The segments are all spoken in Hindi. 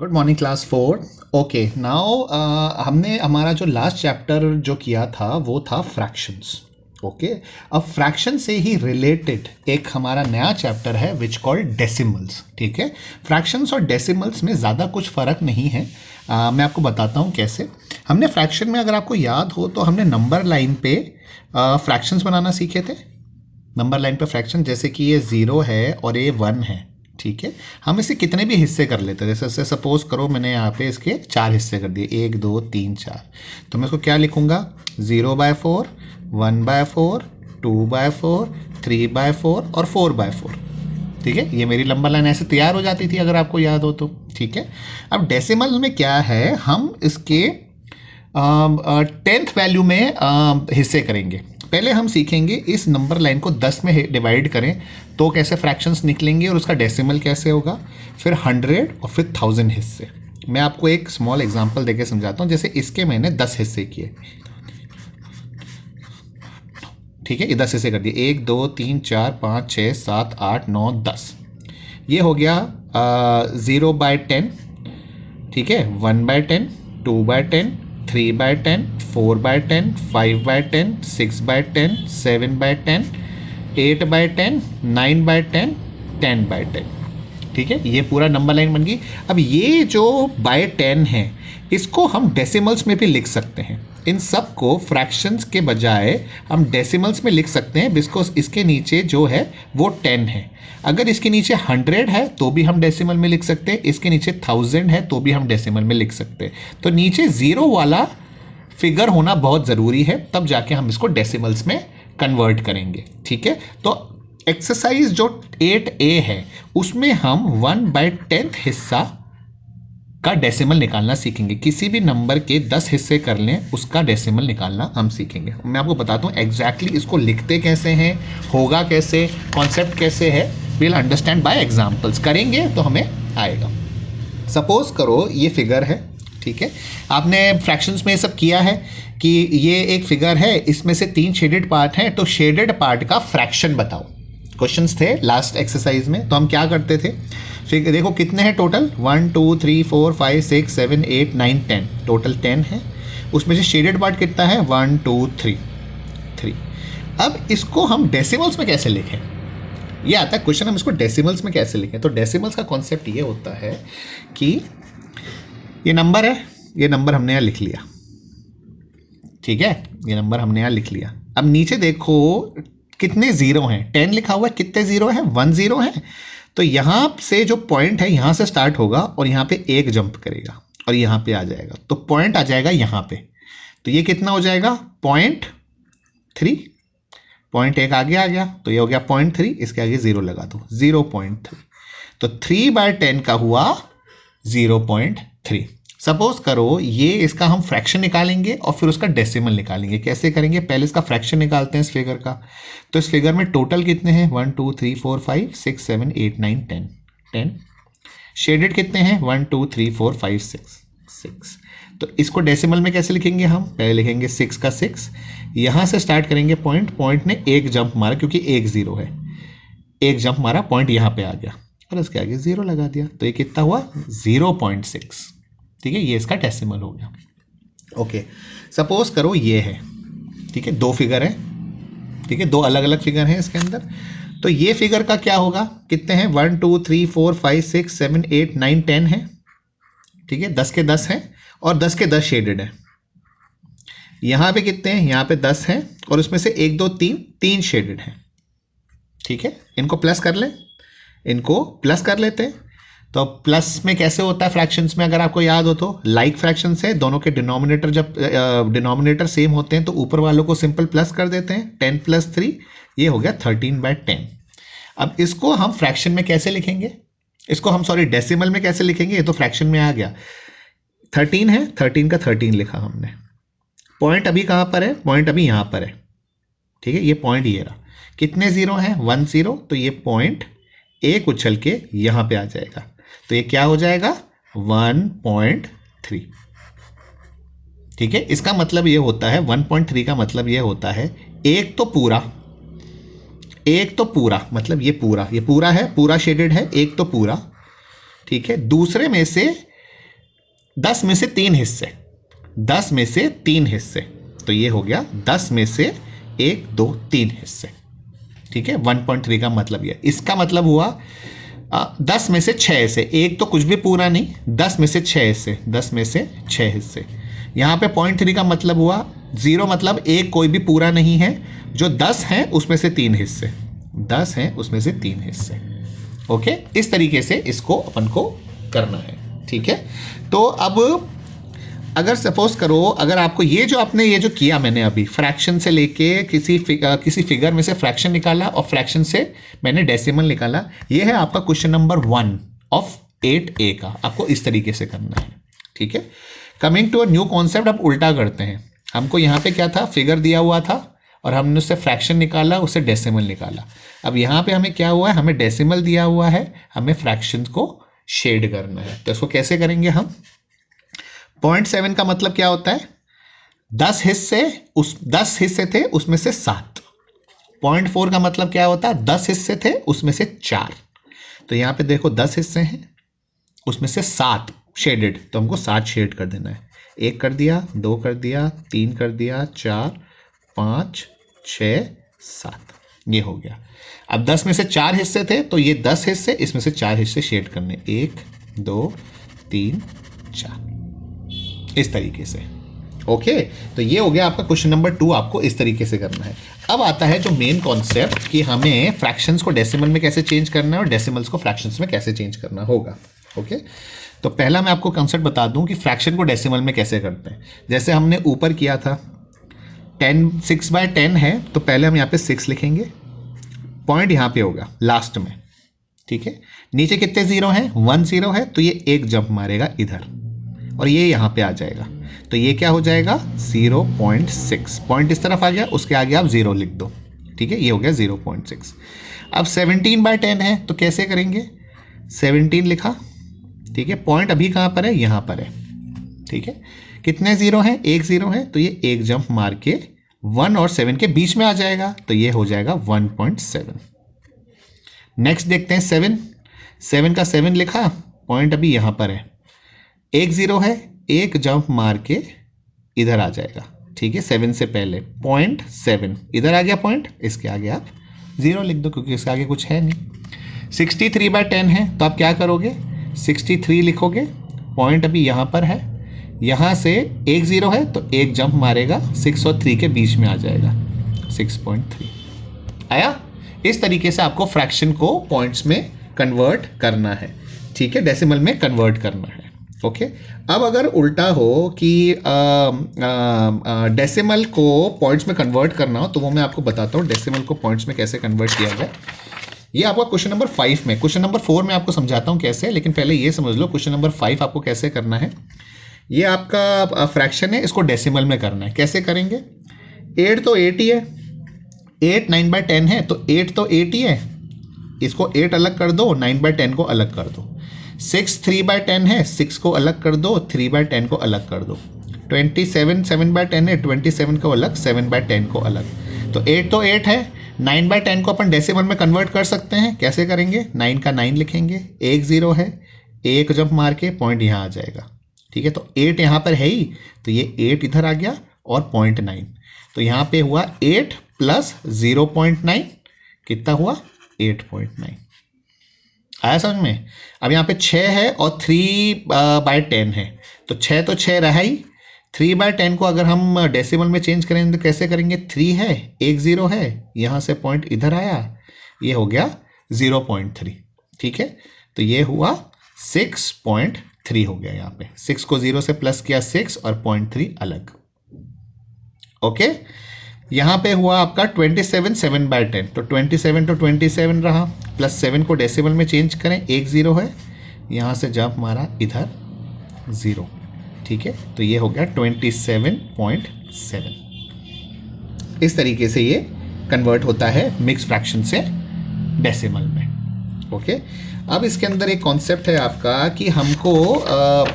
Good morning class 4। Okay now हमने हमारा जो लास्ट चैप्टर जो किया था वो था फ्रैक्शंस। ओके अब फ्रैक्शन से ही रिलेटेड एक हमारा नया चैप्टर है विच कॉल्ड डेसिमल्स। ठीक है, फ्रैक्शंस और डेसिमल्स में ज़्यादा कुछ फ़र्क नहीं है। मैं आपको बताता हूँ कैसे। हमने फ्रैक्शन में, अगर आपको याद हो तो, हमने नंबर लाइन पे फ्रैक्शंस बनाना सीखे थे। नंबर लाइन पे फ्रैक्शन, जैसे कि ये 0 है और ये 1 है। ठीक है, हम इसे कितने भी हिस्से कर लेते हैं। जैसे सपोज करो मैंने यहाँ पे इसके 4 हिस्से कर दिए, 1 2 3 4। तो मैं इसको क्या लिखूंगा, 0/4, 1/4, 2/4, 3/4 और 4/4। ठीक है, ये मेरी नंबर लाइन ऐसे तैयार हो जाती थी अगर आपको याद हो तो। ठीक है, अब डेसिमल में क्या है, हम इसके 10th वैल्यू में हिस्से करेंगे। पहले हम सीखेंगे इस नंबर लाइन को 10 में डिवाइड करें तो कैसे फ्रैक्शंस निकलेंगे और उसका डेसिमल कैसे होगा, फिर 100 और फिर 1000 हिस्से। मैं आपको एक स्मॉल एग्जांपल देके समझाता हूँ। जैसे इसके मैंने 10 हिस्से किए। ठीक है, ये 10 हिस्से कर दिए, 1 2 3 4 5 6 7 8 9 10। ये हो गया 0/10। ठीक है, 1/10, 2/10, 3/10, 4/10, 5/10, 6/10, 7/10, 8/10, 9/10, 10/10। ठीक है, ये पूरा नंबर लाइन बन गई। अब ये जो बाय 10 है इसको हम डेसिमल्स में भी लिख सकते हैं। इन सब को फ्रैक्शंस के बजाय हम डेसिमल्स में लिख सकते हैं, बिकॉज इसके नीचे जो है वो 10 है। अगर इसके नीचे 100 है तो भी हम डेसिमल में लिख सकते हैं, इसके नीचे 1000 है तो भी हम डेसिमल में लिख सकते हैं। तो नीचे 0 वाला फिगर होना बहुत ज़रूरी है, तब जाके हम इसको डेसिमल्स में कन्वर्ट करेंगे। ठीक है, तो एक्सरसाइज जो 8A है उसमें हम 1/10 हिस्सा का डेसिमल निकालना सीखेंगे। किसी भी नंबर के 10 हिस्से कर लें उसका डेसिमल निकालना हम सीखेंगे। मैं आपको बताता हूँ एग्जैक्टली इसको लिखते कैसे हैं, होगा कैसे, कॉन्सेप्ट कैसे है, विल अंडरस्टैंड बाय एग्जाम्पल्स। करेंगे तो हमें आएगा। सपोज करो ये फिगर है। ठीक है, आपने फ्रैक्शंस में सब किया है कि ये एक फिगर है, इसमें से 3 शेडेड पार्ट हैं, तो शेडेड पार्ट का फ्रैक्शन बताओ। क्वेश्चंस थे लास्ट एक्सरसाइज में। तो हम क्या करते थे, फिर देखो कितने हैं टोटल, 1 2 3 4 5 6 7 8 9 10, टोटल 10 है। उसमें से शेडेड पार्ट कितना है, 1 2 3। अब इसको हम डेसिमल्स में कैसे लिखें, ये आता है क्वेश्चन, हम इसको डेसिमल्स में कैसे लिखें। तो डेसिमल्स का कॉन्सेप्ट ये होता है कि ये नंबर है, ये नंबर हमने यहाँ लिख लिया। ठीक है, ये नंबर हमने यहाँ लिख लिया। अब नीचे देखो कितने जीरो हैं, 10 लिखा हुआ है, कितने जीरो हैं, 1 0 है। तो यहाँ से जो पॉइंट है यहाँ से स्टार्ट होगा और यहाँ पे एक जंप करेगा और यहाँ पे आ जाएगा, तो पॉइंट आ जाएगा यहाँ पे। तो ये कितना हो जाएगा, 0.3। पॉइंट एक आगे आ गया तो ये हो गया 0.3, इसके आगे 0 लगा दो, 0.3। तो 3/10 का हुआ 0.3। सपोज करो ये इसका हम फ्रैक्शन निकालेंगे और फिर उसका डेसिमल निकालेंगे। कैसे करेंगे, पहले इसका फ्रैक्शन निकालते हैं इस फिगर का। तो इस फिगर में टोटल कितने हैं, 1 2 3 4 5 6 7 8 9 10 10। शेडेड कितने हैं, 1 2 3 4 5 6। तो इसको डेसिमल में कैसे लिखेंगे, हम पहले लिखेंगे 6 का 6। यहां से स्टार्ट करेंगे, पॉइंट ने एक जंप मारा क्योंकि एक 0 है, एक जंप मारा, पॉइंट यहां पे आ गया और इसके आगे 0 लगा दिया। तो ये कितना हुआ, 0.6। ठीक है, ये इसका डेसिमल हो गया। ओके, सपोज करो ये है। ठीक है, 2 फिगर है। ठीक है, 2 अलग अलग फिगर हैं इसके अंदर। तो ये फिगर का क्या होगा, कितने हैं, 1 2 3 4 5 6 7 8 9 10 है। ठीक है, 10 के 10 हैं और 10 के 10 शेडेड है। यहाँ पे कितने हैं, यहाँ पे 10 हैं और उसमें से 1 2 3 शेडेड हैं। ठीक है, इनको प्लस कर लें, इनको प्लस कर लेते हैं। तो प्लस में कैसे होता है फ्रैक्शंस में, अगर आपको याद हो तो, लाइक फ्रैक्शंस है, दोनों के डिनोमिनेटर जब डिनोमिनेटर सेम होते हैं तो ऊपर वालों को सिंपल प्लस कर देते हैं। 10 + 3 ये हो गया 13/10। अब इसको हम फ्रैक्शन में कैसे लिखेंगे, इसको हम सॉरी डेसिमल में कैसे लिखेंगे, ये तो फ्रैक्शन में आ गया। 13 है, 13 का 13 लिखा हमने। पॉइंट अभी कहाँ पर है, पॉइंट अभी यहाँ पर है। ठीक है, ये पॉइंट ये रहा। कितने 0 हैं, 1 0। तो ये पॉइंट एक उछल के यहाँ पे आ जाएगा, तो ये क्या हो जाएगा, 1.3। ठीक है, इसका मतलब ये होता है, 1.3 का मतलब ये होता है एक तो पूरा मतलब ये पूरा है, पूरा शेडेड है, एक तो पूरा। ठीक है, दूसरे में से 10 में से 3 हिस्से, 10 में से 3 हिस्से, तो ये हो गया 10 में से 1 2 3 हिस्से। ठीक है, 1.3 का मतलब ये, इसका मतलब हुआ 10 में से 6 हिस्से, एक तो कुछ भी पूरा नहीं, 10 में से 6 हिस्से, 10 में से 6 हिस्से। यहाँ पे 0.3 का मतलब हुआ 0 मतलब एक कोई भी पूरा नहीं है, जो 10 है उसमें से 3 हिस्से, 10 है उसमें से 3 हिस्से। ओके, इस तरीके से इसको अपन को करना है। ठीक है, तो अब अगर सपोज करो, अगर आपको ये जो आपने ये जो किया मैंने अभी फ्रैक्शन से लेके किसी फिगर में से फ्रैक्शन निकाला और फ्रैक्शन से मैंने डेसिमल निकाला, ये है आपका क्वेश्चन नंबर 1 ऑफ 8A का। आपको इस तरीके से करना है। ठीक है, coming to a new concept, अब उल्टा करते हैं। हमको यहाँ पे क्या था, फिगर दिया हुआ था और हमने उससे फ्रैक्शन निकाला, उससे डेसिमल निकाला। अब यहाँ पे हमें क्या हुआ है, हमें डेसिमल दिया हुआ है, हमें फ्रैक्शन को शेड करना है। तो इसको कैसे करेंगे हम, 0.7 का मतलब क्या होता है, 10 हिस्से थे उसमें से 7। 0.4 का मतलब क्या होता है, 10 हिस्से थे उसमें से 4। तो यहाँ पे देखो 10 हिस्से हैं उसमें से 7 शेडेड, तो हमको 7 शेड कर देना है। 1 कर दिया, 2 कर दिया, 3 कर दिया, 4 5 6 7, ये हो गया। अब 10 में से 4 हिस्से थे तो ये 10 हिस्से, इसमें से 4 हिस्से शेड करने, 1 2 3 4, इस तरीके से। ओके, तो ये हो गया आपका क्वेश्चन नंबर 2, आपको इस तरीके से करना है। अब आता है जो मेन कॉन्सेप्ट कि हमें फ्रैक्शंस को डेसिमल में कैसे चेंज करना है और डेसिमल्स को फ्रैक्शंस में कैसे चेंज करना होगा। ओके, तो पहला मैं आपको कॉन्सेप्ट बता दूं कि फ्रैक्शन को डेसिमल में कैसे करते हैं। जैसे हमने ऊपर किया था 6/10 है, तो पहले हम यहाँ पे 6 लिखेंगे, पॉइंट यहाँ पे होगा लास्ट में। ठीक है, नीचे कितने जीरो हैं, 1 0 है, तो ये एक जंप मारेगा इधर और ये यहाँ पे आ जाएगा, तो ये क्या हो जाएगा 0.6, पॉइंट इस तरफ आ गया, उसके आगे आप 0 लिख दो। ठीक है, ये हो गया 0.6। अब 17/10 है, तो कैसे करेंगे, 17 लिखा, ठीक है, पॉइंट अभी कहाँ पर है, यहाँ पर है। ठीक है, कितने जीरो हैं, 1 0 है, तो ये एक जंप मार के 1 और 7 के बीच में आ जाएगा, तो ये हो जाएगा 1.7। नेक्स्ट देखते हैं 7 का 7 लिखा, पॉइंट अभी यहाँ पर है, 1 0 है, एक जंप मार के इधर आ जाएगा। ठीक है, 7 से पहले 0.7 इधर आ गया पॉइंट, इसके आगे आप 0 लिख दो क्योंकि इसके आगे कुछ है नहीं। 63/10 है, तो आप क्या करोगे, 63 लिखोगे, पॉइंट अभी यहाँ पर है, यहाँ से 1 0 है, तो एक जंप मारेगा, 6 और 3 के बीच में आ जाएगा, 6.3 आया। इस तरीके से आपको फ्रैक्शन को पॉइंट्स में कन्वर्ट करना है। ठीक है, डेसिमल में कन्वर्ट करना है। ओके, अब अगर उल्टा हो कि डेसिमल को पॉइंट्स में कन्वर्ट करना हो, तो वो मैं आपको बताता हूँ डेसिमल को पॉइंट्स में कैसे कन्वर्ट किया जाए। ये आपका क्वेश्चन नंबर 5 में, क्वेश्चन नंबर 4 में आपको समझाता हूँ कैसे, लेकिन पहले ये समझ लो क्वेश्चन नंबर 5 आपको कैसे करना है। ये आपका फ्रैक्शन है, इसको डेसिमल में करना है। कैसे करेंगे, 8 तो 8 ही है, 8 9/10 है, तो 8 तो 8 ही है, इसको 8 अलग कर दो, 9/10 को अलग कर दो। 6 3/10 है, 6 को अलग कर दो, 3/10 को अलग कर दो। 27 7/10 है, 27 को अलग, 7/10 को अलग। तो 8 तो 8 है, 9/10 को अपन डेसिमल में कन्वर्ट कर सकते हैं। कैसे करेंगे, 9 का 9 लिखेंगे, 1 0 है, एक जंप मार के पॉइंट यहाँ आ जाएगा। ठीक है, तो 8 यहाँ पर है ही, तो ये 8 इधर आ गया और 0.9, तो यहाँ पे हुआ 8 प्लस 0.9, कितना हुआ 8.9। आया समझ में। अब यहाँ पे 6 है और 3/10 है, तो 6 तो 6 रहा ही, 3/10 को अगर हम डेसिमल में चेंज करेंगे तो कैसे करेंगे, 3 है, 1 0 है, यहाँ से पॉइंट इधर आया, ये हो गया 0.3। ठीक है, तो ये हुआ 6.3 हो गया। यहाँ पे 6 को 0 से प्लस किया 6 और 0.3 अलग। ओके, यहाँ पे हुआ आपका 27 7/10, तो 27 तो 27 रहा, प्लस 7 को डेसिमल में चेंज करें, 1 0 है, यहाँ से जंप मारा इधर 0। ठीक है, तो ये हो गया 27.7। इस तरीके से ये कन्वर्ट होता है मिक्स फ्रैक्शन से डेसिमल में। ओके, अब इसके अंदर एक कॉन्सेप्ट है आपका कि हमको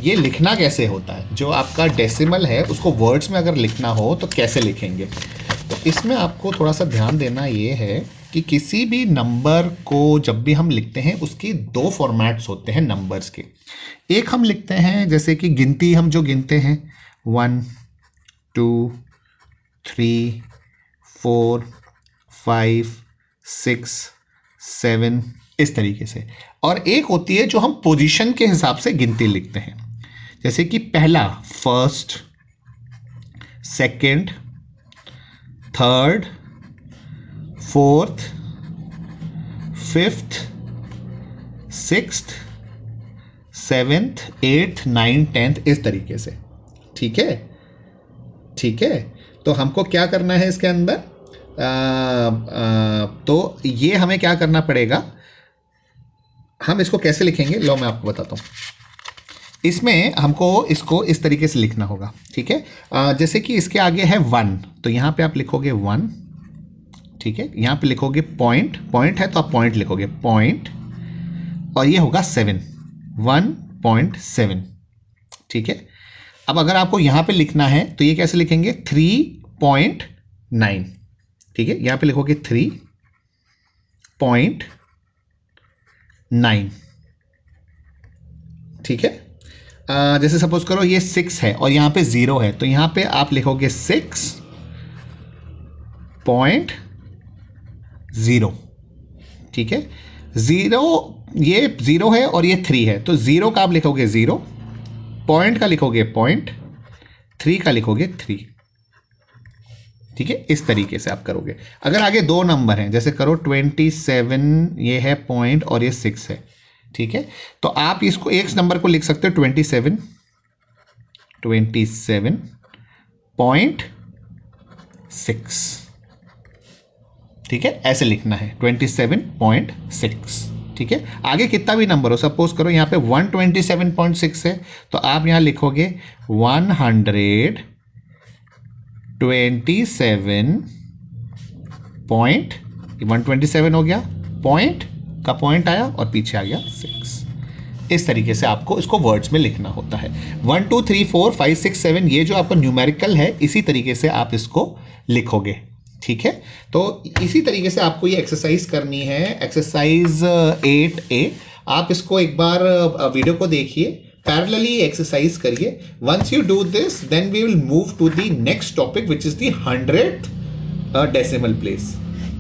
ये लिखना कैसे होता है। जो आपका डेसिमल है उसको वर्ड्स में अगर लिखना हो तो कैसे लिखेंगे। तो इसमें आपको थोड़ा सा ध्यान देना ये है कि किसी भी नंबर को जब भी हम लिखते हैं उसके दो फॉर्मेट्स होते हैं नंबर्स के। एक हम लिखते हैं जैसे कि गिनती हम जो गिनते हैं 1 2 3 4 5 6 7 इस तरीके से। और एक होती है जो हम पोजीशन के हिसाब से गिनती लिखते हैं, जैसे कि पहला first, second, third, fourth, fifth, sixth, seventh, eighth, ninth, tenth, इस तरीके से। ठीक है, ठीक है। तो हमको क्या करना है इसके अंदर, तो ये हमें क्या करना पड़ेगा, हम इसको कैसे लिखेंगे लो मैं आपको बताता हूँ। इसमें हमको इसको इस तरीके से लिखना होगा। ठीक है, जैसे कि इसके आगे है 1, तो यहाँ पे आप लिखोगे 1। ठीक है, यहाँ पे लिखोगे पॉइंट, पॉइंट है तो आप पॉइंट लिखोगे पॉइंट, और ये होगा 7, 1.7। ठीक है, अब अगर आपको यहाँ पे लिखना है तो ये कैसे लिखेंगे, 3.9। ठीक है, यहाँ पे लिखोगे 3.9। ठीक है, जैसे सपोज करो ये 6 है और यहाँ पे 0 है, तो यहाँ पे आप लिखोगे 6.0। ठीक है, 0, ये 0 है और ये 3 है, तो 0 का आप लिखोगे 0, पॉइंट का लिखोगे पॉइंट, 3 का लिखोगे 3। ठीक है, इस तरीके से आप करोगे। अगर आगे दो नंबर हैं, जैसे करो 27, ये है पॉइंट और ये 6 है। ठीक है, तो आप इसको एक नंबर को लिख सकते हो 27.6। ठीक है, ऐसे लिखना है 27.6। ठीक है, आगे कितना भी नंबर हो, सपोज करो यहाँ पे 127.6 है, तो आप यहाँ लिखोगे 127 हो गया, पॉइंट का पॉइंट आया और पीछे आ गया 6। इस तरीके से आपको इसको वर्ड्स में लिखना होता है। 1 2 3 4 5 6 7 ये जो आपका न्यूमेरिकल है, इसी तरीके से आप इसको लिखोगे। ठीक है, तो इसी तरीके से आपको ये एक्सरसाइज करनी है, एक्सरसाइज 8A। आप इसको एक बार वीडियो को देखिए, पैरेलली एक्सरसाइज करिए। Once you do this then we will move to the next topic which is the 100th decimal place.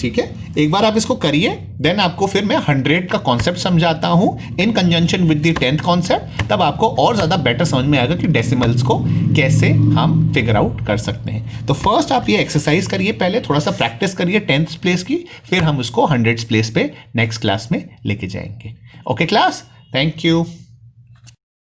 ठीक है, एक बार आप इसको करिए, देन आपको फिर मैं 100 का कॉन्सेप्ट समझाता हूं इन conjunction with the 10th concept. तब आपको और ज्यादा बेटर समझ में आएगा कि डेसिमल्स को कैसे हम फिगर आउट कर सकते हैं। तो फर्स्ट आप ये एक्सरसाइज करिए, पहले थोड़ा सा प्रैक्टिस करिए 10th प्लेस की, फिर हम उसको 100th प्लेस पे नेक्स्ट क्लास में लेके जाएंगे। Okay class, thank you.